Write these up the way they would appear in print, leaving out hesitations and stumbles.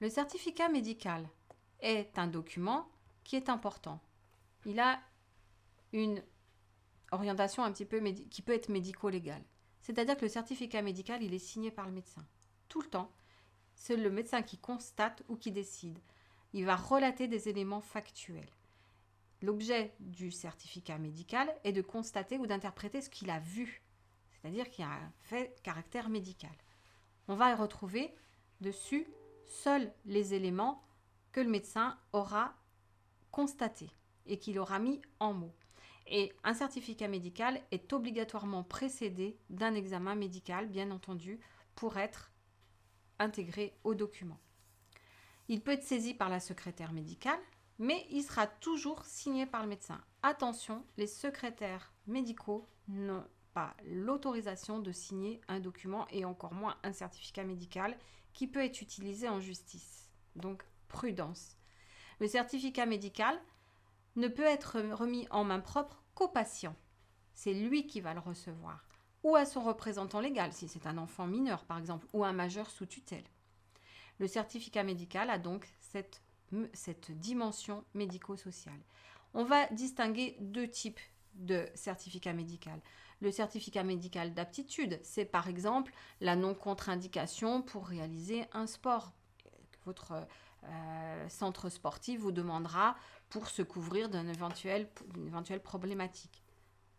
Le certificat médical est un document qui est important. Il a une orientation un petit peu qui peut être médico-légale. C'est-à-dire que le certificat médical, il est signé par le médecin. Tout le temps, c'est le médecin qui constate ou qui décide. Il va relater des éléments factuels. L'objet du certificat médical est de constater ou d'interpréter ce qu'il a vu, c'est-à-dire qu'il y a un fait caractère médical. On va retrouver dessus seuls les éléments que le médecin aura constatés et qu'il aura mis en mots. Et un certificat médical est obligatoirement précédé d'un examen médical, bien entendu, pour être intégré au document. Il peut être saisi par la secrétaire médicale, mais il sera toujours signé par le médecin. Attention, les secrétaires médicaux n'ont pas l'autorisation de signer un document et encore moins un certificat médical qui peut être utilisé en justice. Donc, prudence. Le certificat médical ne peut être remis en main propre qu'au patient. C'est lui qui va le recevoir. Ou à son représentant légal, si c'est un enfant mineur par exemple, ou un majeur sous tutelle. Le certificat médical a donc cette dimension médico-sociale. On va distinguer deux types de certificat médical. Le certificat médical d'aptitude, c'est par exemple la non-contre-indication pour réaliser un sport. Votre centre sportif vous demandera pour se couvrir d'une éventuelle problématique.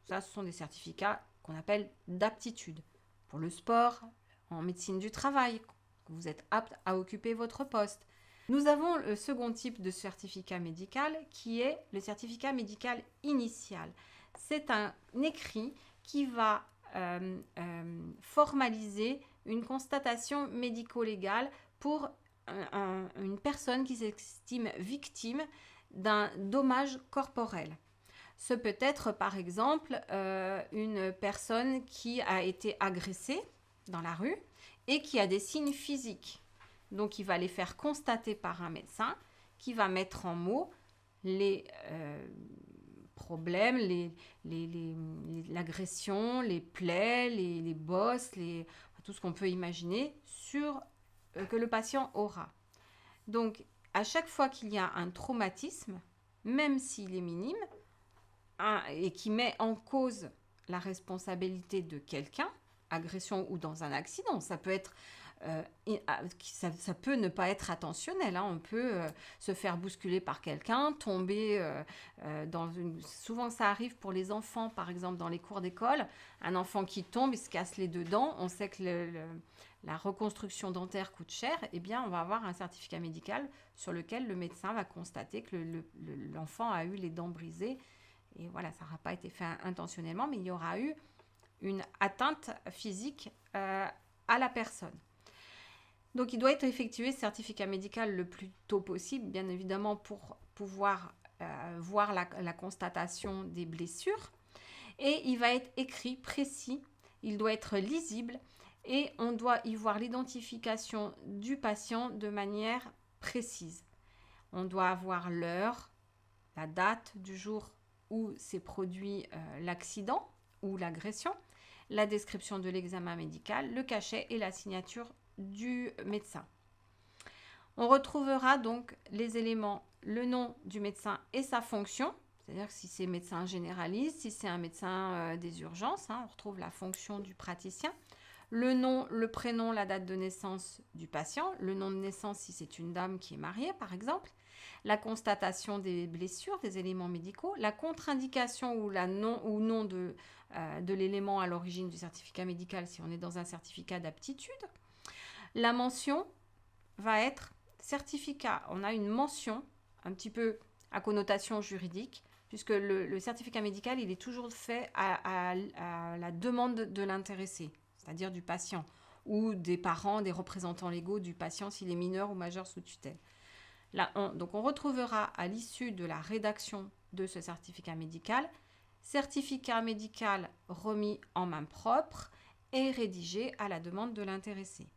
Ça, ce sont des certificats qu'on appelle d'aptitude. Pour le sport, en médecine du travail, vous êtes apte à occuper votre poste. Nous avons le second type de certificat médical qui est le certificat médical initial. C'est un écrit qui va formaliser une constatation médico-légale pour une personne qui s'estime victime d'un dommage corporel. Ce peut être par exemple une personne qui a été agressée dans la rue et qui a des signes physiques. Donc, il va les faire constater par un médecin qui va mettre en mots les problèmes, l'agression, les plaies, les bosses, tout ce qu'on peut imaginer que le patient aura. Donc, à chaque fois qu'il y a un traumatisme, même s'il est minime, et qui met en cause la responsabilité de quelqu'un, agression ou dans un accident, ça peut être ça peut ne pas être attentionnel, hein. On peut se faire bousculer par quelqu'un, tomber souvent ça arrive pour les enfants par exemple dans les cours d'école, un enfant qui tombe, il se casse les deux dents, on sait que la reconstruction dentaire coûte cher, eh bien on va avoir un certificat médical sur lequel le médecin va constater que l'enfant a eu les dents brisées et voilà, ça n'aura pas été fait intentionnellement, mais il y aura eu une atteinte physique à la personne. Donc, il doit être effectué, ce certificat médical, le plus tôt possible, bien évidemment, pour pouvoir voir la constatation des blessures. Et il va être écrit, précis, il doit être lisible et on doit y voir l'identification du patient de manière précise. On doit avoir l'heure, la date du jour où s'est produit l'accident ou l'agression, la description de l'examen médical, le cachet et la signature du médecin. On retrouvera donc les éléments, le nom du médecin et sa fonction, c'est-à-dire si c'est médecin généraliste, si c'est un médecin des urgences, on retrouve la fonction du praticien, le nom, le prénom, la date de naissance du patient, le nom de naissance si c'est une dame qui est mariée par exemple, la constatation des blessures, des éléments médicaux, la contre-indication ou non de l'élément à l'origine du certificat médical si on est dans un certificat d'aptitude. La mention va être certificat. On a une mention un petit peu à connotation juridique, puisque le certificat médical, il est toujours fait à la demande de l'intéressé, c'est-à-dire du patient, ou des parents, des représentants légaux du patient s'il est mineur ou majeur sous tutelle. Donc on retrouvera à l'issue de la rédaction de ce certificat médical remis en main propre et rédigé à la demande de l'intéressé.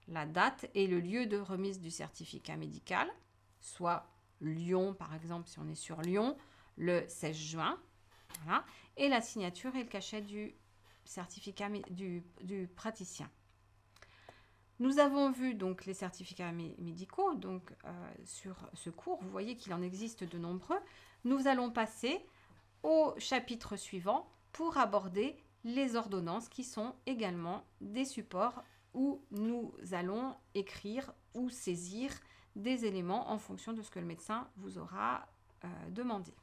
La date et le lieu de remise du certificat médical, soit Lyon par exemple si on est sur Lyon, le 16 juin, voilà, et la signature et le cachet du certificat du praticien. Nous avons vu donc les certificats médicaux, donc sur ce cours, vous voyez qu'il en existe de nombreux. Nous allons passer au chapitre suivant pour aborder les ordonnances qui sont également des supports où nous allons écrire ou saisir des éléments en fonction de ce que le médecin vous aura demandé.